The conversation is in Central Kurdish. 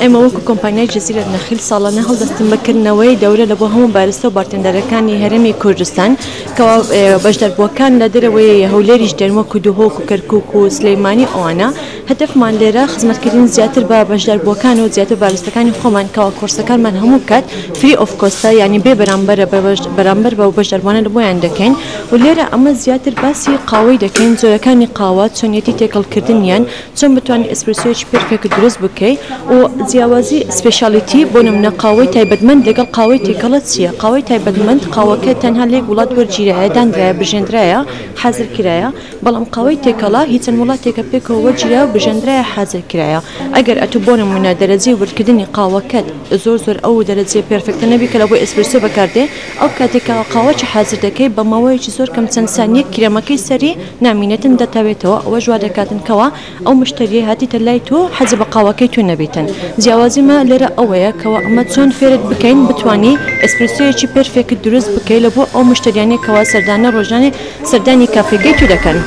ئێمە وەکو کۆمپانیای جەزیرە نەخیل ساڵانە هەڵدەستن بەکردنەوەی دەورە لە بۆ هەموو بارستە و بارتێندەرەکانی هەرێمی کوردستان کەوا بەشداربووەکان لە دەرەوەی هەولێریش دێن وەکو دوهۆک و کەرکووک و سلەیمانی ئەوانە هەدەفمان لێرە خزمەتکردن زیاتر بە بەشداربووەکان و زیاتر بارستەکانی خۆمان کەوا کۆرسەکانمان هەموو کات فری ئۆف کۆستە یعنی بێ بەرامبەر بە بەشداربووانە لە بۆیان دەکەین و لێرە ئەمە زیاتر باسی قاوەی دەکەین جۆرەکانی قاوە چۆنیەتی تێکەڵکردنیان چۆن بتوانانی ئەسپرسۆیەکی پێرفێکت دروست بکەیت و جیاوازی سپێشالیتی بۆ نمونە قاوەی تایبەتمەند لەگەڵ قاوەی تێکەڵە چییە؟ قاوەی تایبەتمەند قاوەکە تەنها لێک وڵات وەرگیرایە دانرایە بژێندرایە حەزر کرایە بەڵام قاوەی تێکەڵە هیچ چەند وڵاتێکە پێکەوە وەرگیرا و بژێندرایە حەزر کرایە ئەگەر ئەتو بۆ نمونە دەرەجەی وردکردنی قاوەکەت زۆر ئەو دەرەجێ پێرفێکتە نەبی کە لە بۆ ئەسپرسۆ بەکاردێ ئەو کاتێکەوە قاوەی حەزر دەکەی بە ماوەیەکی زۆر کەم چەند سانیەک کرێمەکەی سەری نامینێتن دەتەوێتەوە ئەوە جوان دەکاتن کەوا ئەو مشتریە هاتیتە لای تۆ حەزی بە قاوەکەی تو نەبێتن جیاوازیمە لێرە ئەوەیە کەوا ئەمە چۆن فێرت بکەین بتوانی ئەسپرسۆیەکی پێرفێکت دروست بکەی لە بۆ ئەو مشتریانێکەوە سەردانە ڕۆژانێ سەردانی کافێگەی تو دەکەن.